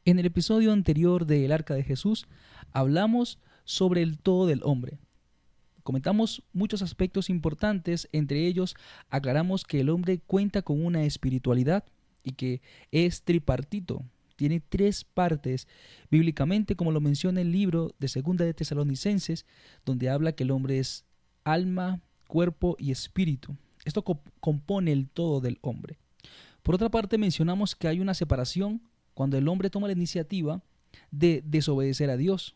En el episodio anterior de El Arca de Jesús hablamos sobre el todo del hombre. Comentamos muchos aspectos importantes, entre ellos aclaramos que el hombre cuenta con una espiritualidad y que es tripartito. Tiene tres partes bíblicamente, como lo menciona el libro de Segunda de Tesalonicenses, donde habla que el hombre es alma, cuerpo y espíritu. Esto compone el todo del hombre. Por otra parte, mencionamos que hay una separación cuando el hombre toma la iniciativa de desobedecer a Dios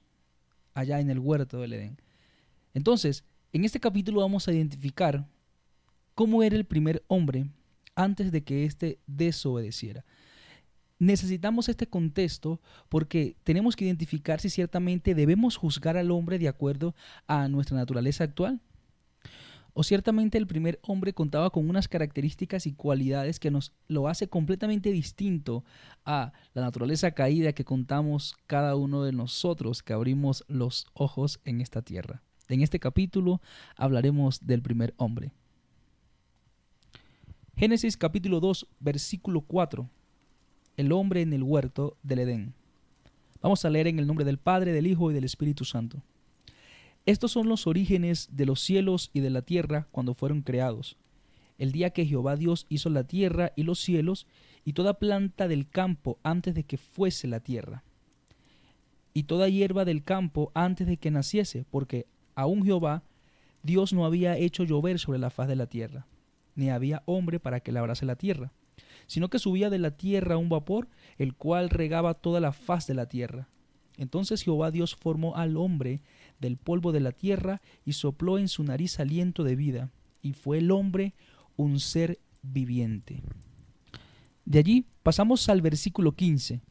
allá en el huerto del Edén. Entonces, en este capítulo vamos a identificar cómo era el primer hombre antes de que éste desobedeciera. Necesitamos este contexto porque tenemos que identificar si ciertamente debemos juzgar al hombre de acuerdo a nuestra naturaleza actual. O ciertamente el primer hombre contaba con unas características y cualidades que nos lo hace completamente distinto a la naturaleza caída que contamos cada uno de nosotros que abrimos los ojos en esta tierra. En este capítulo hablaremos del primer hombre. Génesis capítulo 2, versículo 4. El hombre en el huerto del Edén. Vamos a leer en el nombre del Padre, del Hijo y del Espíritu Santo. Estos son los orígenes de los cielos y de la tierra cuando fueron creados. El día que Jehová Dios hizo la tierra y los cielos y toda planta del campo antes de que fuese la tierra, y toda hierba del campo antes de que naciese, porque aún Jehová Dios no había hecho llover sobre la faz de la tierra, ni había hombre para que labrase la tierra, sino que subía de la tierra un vapor, el cual regaba toda la faz de la tierra. Entonces Jehová Dios formó al hombre del polvo de la tierra y sopló en su nariz aliento de vida, y fue el hombre un ser viviente. De allí pasamos al versículo 15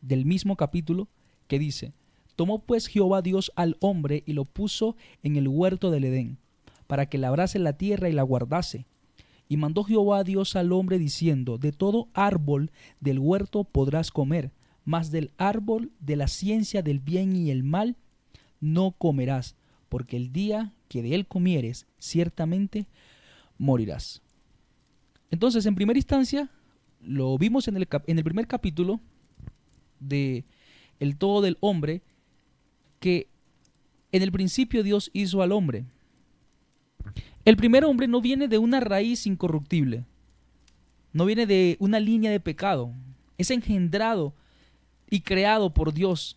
del mismo capítulo, que dice: Tomó pues Jehová Dios al hombre y lo puso en el huerto del Edén, para que labrase la tierra y la guardase. Y mandó Jehová Dios al hombre diciendo: De todo árbol del huerto podrás comer, mas del árbol de la ciencia del bien y el mal no comerás, porque el día que de él comieres, ciertamente morirás. Entonces, en primera instancia, lo vimos en el primer capítulo de El todo del hombre, que en el principio Dios hizo al hombre. El primer hombre no viene de una raíz incorruptible, no viene de una línea de pecado, es engendrado y creado por Dios.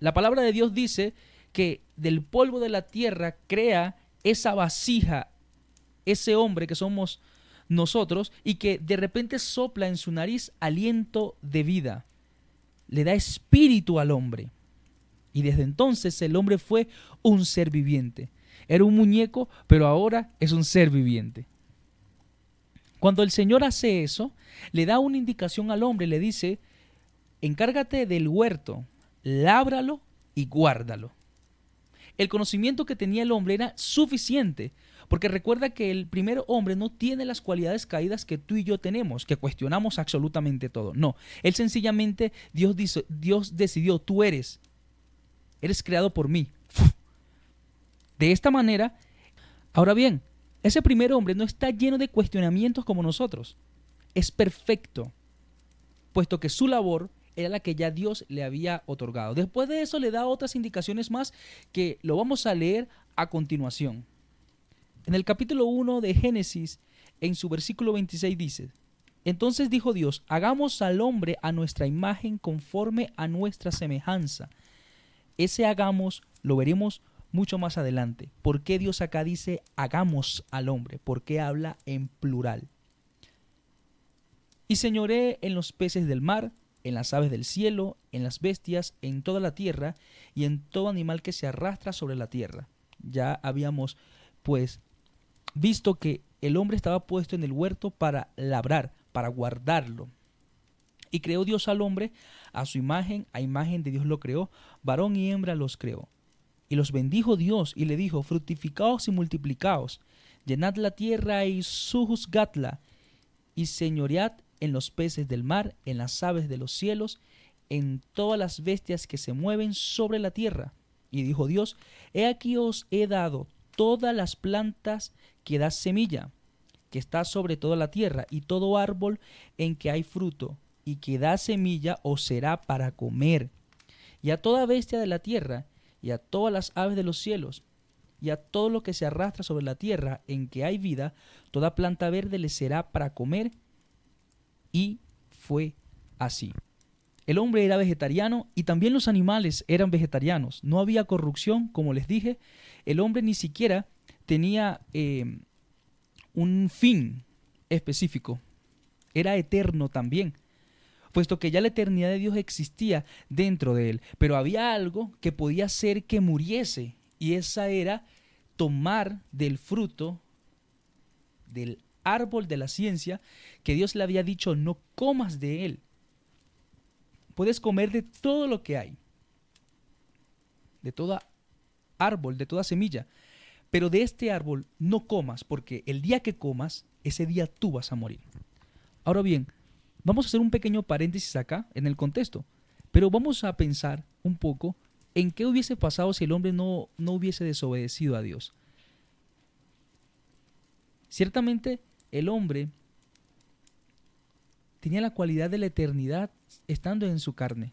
La palabra de Dios dice que del polvo de la tierra crea esa vasija, ese hombre que somos nosotros, y que de repente sopla en su nariz aliento de vida. Le da espíritu al hombre. Y desde entonces el hombre fue un ser viviente. Era un muñeco, pero ahora es un ser viviente. Cuando el Señor hace eso, le da una indicación al hombre, le dice: encárgate del huerto, lábralo y guárdalo. El conocimiento que tenía el hombre era suficiente, porque recuerda que el primer hombre no tiene las cualidades caídas que tú y yo tenemos, que cuestionamos absolutamente todo. No, él sencillamente, Dios decidió: tú eres creado por mí. De esta manera, ahora bien, ese primer hombre no está lleno de cuestionamientos como nosotros. Es perfecto, puesto que su labor era la que ya Dios le había otorgado. Después de eso le da otras indicaciones más que lo vamos a leer a continuación. En el capítulo 1 de Génesis, en su versículo 26 dice: Entonces dijo Dios: hagamos al hombre a nuestra imagen conforme a nuestra semejanza. Ese hagamos lo veremos mucho más adelante. ¿Por qué Dios acá dice hagamos al hombre? ¿Por qué habla en plural? Y señoré en los peces del mar, en las aves del cielo, en las bestias, en toda la tierra y en todo animal que se arrastra sobre la tierra. Ya habíamos pues visto que el hombre estaba puesto en el huerto para labrar, para guardarlo. Y creó Dios al hombre a su imagen, a imagen de Dios lo creó, varón y hembra los creó. Y los bendijo Dios y le dijo: fructificaos y multiplicaos, llenad la tierra y sojuzgadla, y señoread en los peces del mar, en las aves de los cielos, en todas las bestias que se mueven sobre la tierra. Y dijo Dios: he aquí os he dado todas las plantas que da semilla, que está sobre toda la tierra, y todo árbol en que hay fruto, y que da semilla os será para comer, y a toda bestia de la tierra, y a todas las aves de los cielos, y a todo lo que se arrastra sobre la tierra en que hay vida, toda planta verde le será para comer. Y fue así. El hombre era vegetariano y también los animales eran vegetarianos. No había corrupción, como les dije. El hombre ni siquiera tenía un fin específico. Era eterno también, puesto que ya la eternidad de Dios existía dentro de él. Pero había algo que podía hacer que muriese, y esa era tomar del fruto del árbol de la ciencia que Dios le había dicho: no comas de él. Puedes comer de todo lo que hay, de todo árbol, de toda semilla, pero de este árbol no comas, porque el día que comas, ese día tú vas a morir. Ahora bien, vamos a hacer un pequeño paréntesis acá en el contexto, pero vamos a pensar un poco en qué hubiese pasado si el hombre no hubiese desobedecido a Dios. Ciertamente el hombre tenía la cualidad de la eternidad estando en su carne.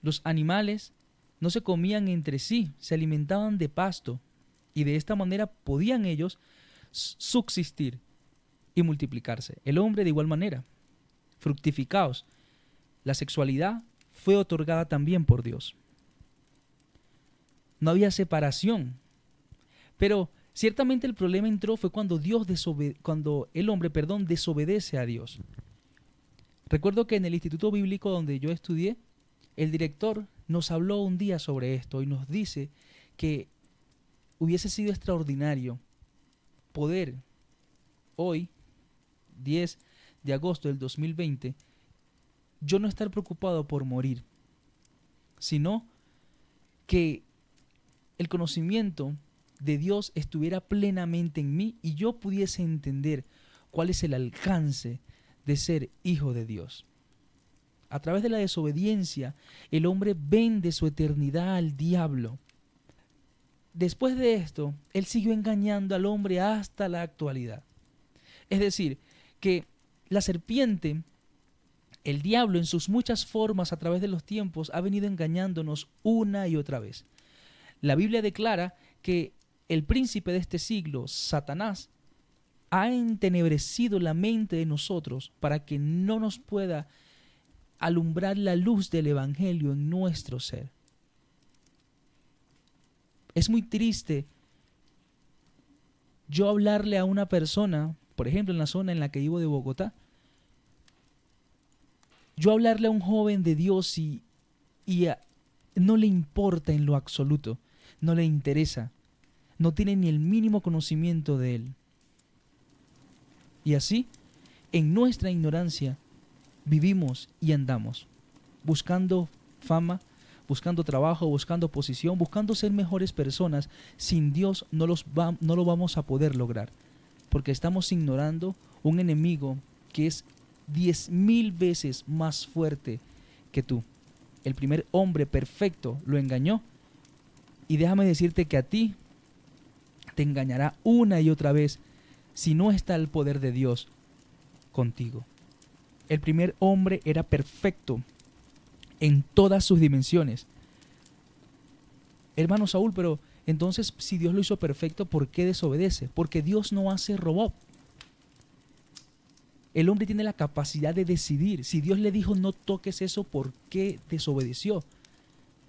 Los animales no se comían entre sí, se alimentaban de pasto, y de esta manera podían ellos subsistir y multiplicarse. El hombre de igual manera. Fructificaos. La sexualidad fue otorgada también por Dios. No había separación. Pero ciertamente el problema entró fue cuando el hombre desobedece a Dios. Recuerdo que en el instituto bíblico donde yo estudié, el director nos habló un día sobre esto y nos dice que hubiese sido extraordinario poder hoy, 10 de agosto del 2020, yo no estar preocupado por morir, sino que el conocimiento de Dios estuviera plenamente en mí y yo pudiese entender cuál es el alcance de ser hijo de Dios. A través de la desobediencia, el hombre vende su eternidad al diablo. Después de esto, él siguió engañando al hombre hasta la actualidad. Es decir, que la serpiente, el diablo en sus muchas formas a través de los tiempos, ha venido engañándonos una y otra vez. La Biblia declara que el príncipe de este siglo, Satanás, ha entenebrecido la mente de nosotros para que no nos pueda alumbrar la luz del evangelio en nuestro ser. Es muy triste yo hablarle a una persona, por ejemplo en la zona en la que vivo de Bogotá, yo hablarle a un joven de Dios y no le importa en lo absoluto, no le interesa, no tiene ni el mínimo conocimiento de él. Y así, en nuestra ignorancia, vivimos y andamos, buscando fama, buscando trabajo, buscando posición, buscando ser mejores personas. Sin Dios no lo vamos a poder lograr, porque estamos ignorando un enemigo que es 10,000 veces más fuerte que tú. El primer hombre perfecto lo engañó, y déjame decirte que a ti te engañará una y otra vez si no está el poder de Dios contigo. El primer hombre era perfecto en todas sus dimensiones. Hermano Saúl, pero entonces si Dios lo hizo perfecto, ¿por qué desobedece? Porque Dios no hace robot. El hombre tiene la capacidad de decidir. Si Dios le dijo no toques eso, ¿por qué desobedeció?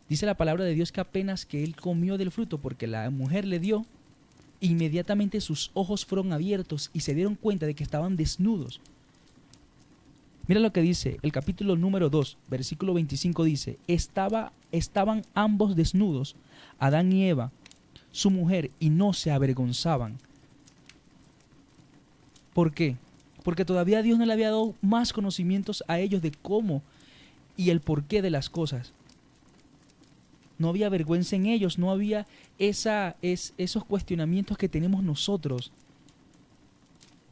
Dice la palabra de Dios que apenas que él comió del fruto, porque la mujer le dio, inmediatamente sus ojos fueron abiertos y se dieron cuenta de que estaban desnudos. Mira lo que dice el capítulo número 2, versículo 25 dice: estaban ambos desnudos, Adán y Eva, su mujer, y no se avergonzaban. ¿Por qué? Porque todavía Dios no le había dado más conocimientos a ellos de cómo y el porqué de las cosas. No había vergüenza en ellos, no había esos cuestionamientos que tenemos nosotros.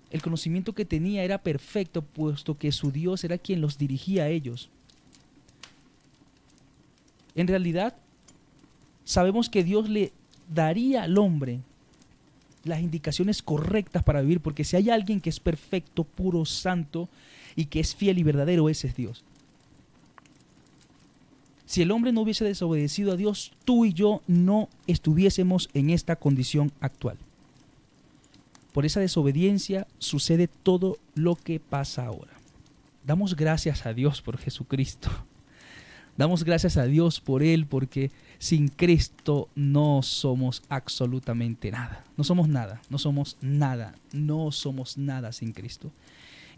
El conocimiento que tenía era perfecto, puesto que su Dios era quien los dirigía a ellos. En realidad, sabemos que Dios le daría al hombre las indicaciones correctas para vivir, porque si hay alguien que es perfecto, puro, santo y que es fiel y verdadero, ese es Dios. Si el hombre no hubiese desobedecido a Dios, tú y yo no estuviésemos en esta condición actual. Por esa desobediencia sucede todo lo que pasa ahora. Damos gracias a Dios por Jesucristo. Damos gracias a Dios por Él, porque sin Cristo no somos absolutamente nada. No somos nada, no somos nada, no somos nada sin Cristo.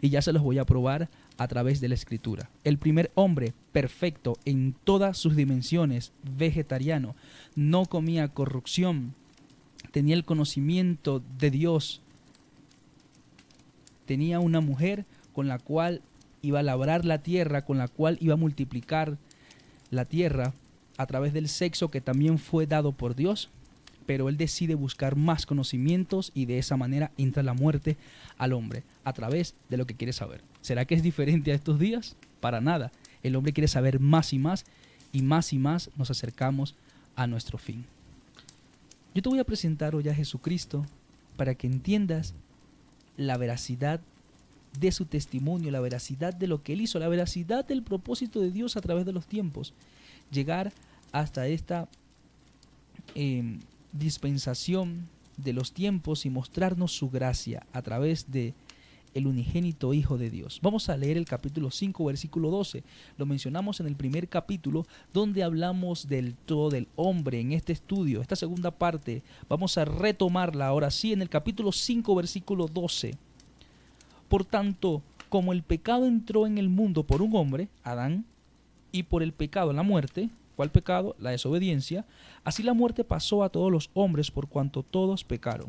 Y ya se los voy a probar a través de la Escritura. El primer hombre perfecto en todas sus dimensiones, vegetariano, no comía corrupción, tenía el conocimiento de Dios, tenía una mujer con la cual iba a labrar la tierra, con la cual iba a multiplicar la tierra a través del sexo que también fue dado por Dios, pero él decide buscar más conocimientos y de esa manera entra la muerte al hombre a través de lo que quiere saber. ¿Será que es diferente a estos días? Para nada. El hombre quiere saber más y más nos acercamos a nuestro fin. Yo te voy a presentar hoy a Jesucristo para que entiendas la veracidad de su testimonio, la veracidad de lo que él hizo, la veracidad del propósito de Dios a través de los tiempos. Llegar hasta esta dispensación de los tiempos y mostrarnos su gracia a través de el unigénito Hijo de Dios. Vamos a leer el capítulo 5, versículo 12. Lo mencionamos en el primer capítulo, donde hablamos del todo del hombre. En este estudio, esta segunda parte, vamos a retomarla ahora sí en el capítulo 5, versículo 12. Por tanto, como el pecado entró en el mundo por un hombre, Adán, y por el pecado la muerte, ¿cuál pecado? La desobediencia. Así la muerte pasó a todos los hombres por cuanto todos pecaron.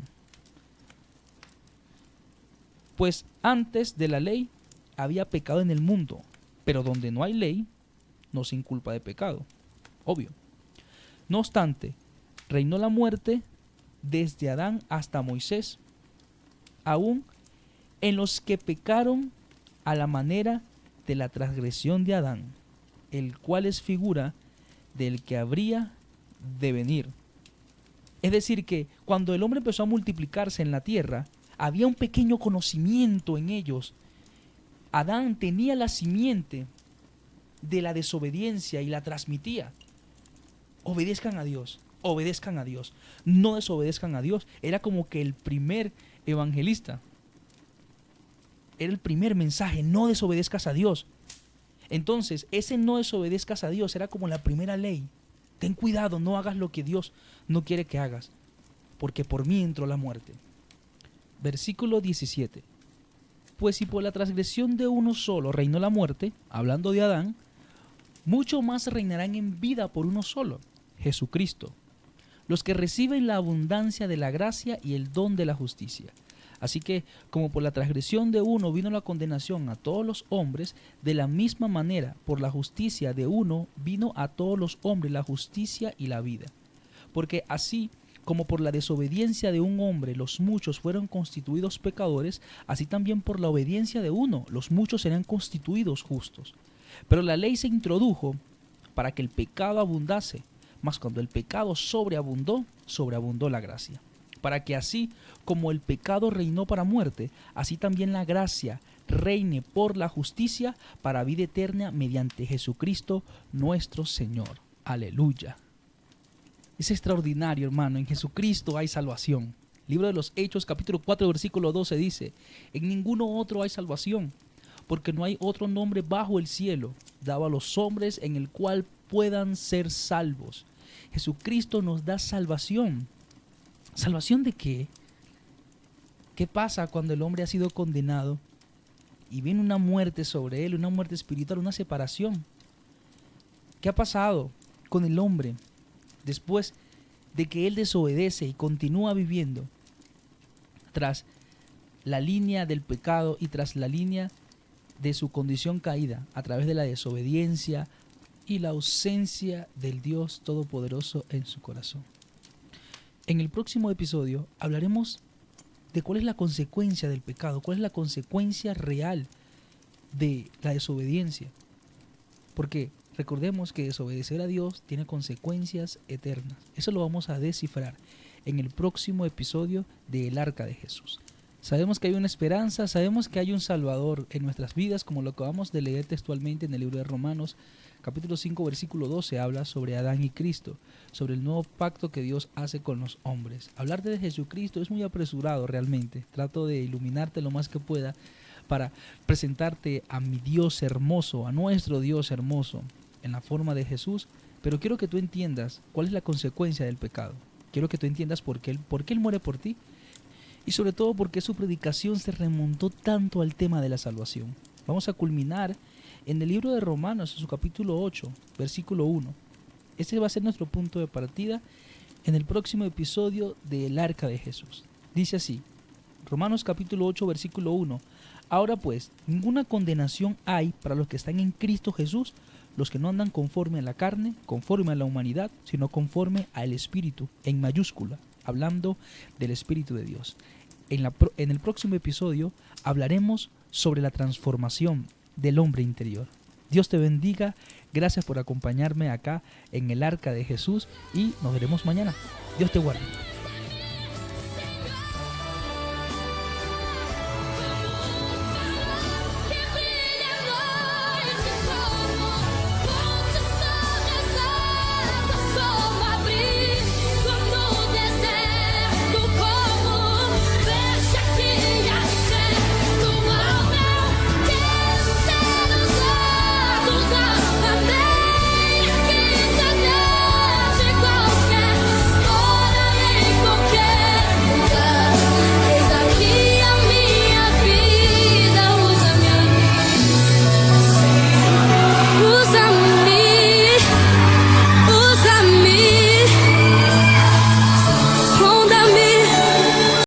Pues antes de la ley había pecado en el mundo, pero donde no hay ley, no se inculpa de pecado. Obvio. No obstante, reinó la muerte desde Adán hasta Moisés, aún en los que pecaron a la manera de la transgresión de Adán, el cual es figura del que habría de venir. Es decir, que cuando el hombre empezó a multiplicarse en la tierra, había un pequeño conocimiento en ellos. Adán tenía la simiente de la desobediencia y la transmitía. Obedezcan a Dios, obedezcan a Dios, no desobedezcan a Dios. Era como que el primer evangelista. Era el primer mensaje, no desobedezcas a Dios. Entonces, ese no desobedezcas a Dios era como la primera ley. Ten cuidado, no hagas lo que Dios no quiere que hagas, porque por mí entró la muerte. Versículo 17. Pues si por la transgresión de uno solo reinó la muerte, hablando de Adán, mucho más reinarán en vida por uno solo, Jesucristo, los que reciben la abundancia de la gracia y el don de la justicia. Así que, como por la transgresión de uno vino la condenación a todos los hombres, de la misma manera, por la justicia de uno vino a todos los hombres la justicia y la vida. Porque así como por la desobediencia de un hombre los muchos fueron constituidos pecadores, así también por la obediencia de uno los muchos serán constituidos justos. Pero la ley se introdujo para que el pecado abundase, mas cuando el pecado sobreabundó, sobreabundó la gracia. Para que así como el pecado reinó para muerte, así también la gracia reine por la justicia para vida eterna mediante Jesucristo nuestro Señor. Aleluya. Es extraordinario, hermano. En Jesucristo hay salvación. Libro de los Hechos, capítulo 4, versículo 12 dice: en ninguno otro hay salvación, porque no hay otro nombre bajo el cielo dado a los hombres en el cual puedan ser salvos. Jesucristo nos da salvación. ¿Salvación de qué? ¿Qué pasa cuando el hombre ha sido condenado y viene una muerte sobre él, una muerte espiritual, una separación? ¿Qué ha pasado con el hombre después de que él desobedece y continúa viviendo tras la línea del pecado y tras la línea de su condición caída a través de la desobediencia y la ausencia del Dios Todopoderoso en su corazón? En el próximo episodio hablaremos de cuál es la consecuencia del pecado, cuál es la consecuencia real de la desobediencia. Porque recordemos que desobedecer a Dios tiene consecuencias eternas. Eso lo vamos a descifrar en el próximo episodio de El Arca de Jesús. Sabemos que hay una esperanza, sabemos que hay un Salvador en nuestras vidas, como lo acabamos de leer textualmente en el libro de Romanos, capítulo 5, versículo 12, habla sobre Adán y Cristo, sobre el nuevo pacto que Dios hace con los hombres. Hablar de Jesucristo es muy apresurado realmente. Trato de iluminarte lo más que pueda para presentarte a mi Dios hermoso, a nuestro Dios hermoso, en la forma de Jesús, pero quiero que tú entiendas cuál es la consecuencia del pecado. Quiero que tú entiendas por qué Él muere por ti, y sobre todo porque su predicación se remontó tanto al tema de la salvación. Vamos a culminar en el libro de Romanos, en su capítulo 8, versículo 1. Este va a ser nuestro punto de partida en el próximo episodio de El Arca de Jesús. Dice así, Romanos capítulo 8, versículo 1. Ahora pues, ninguna condenación hay para los que están en Cristo Jesús, los que no andan conforme a la carne, conforme a la humanidad, sino conforme al Espíritu, en mayúscula, hablando del Espíritu de Dios. En el próximo episodio hablaremos sobre la transformación del hombre interior. Dios te bendiga, gracias por acompañarme acá en El Arca de Jesús y nos veremos mañana. Dios te guarde.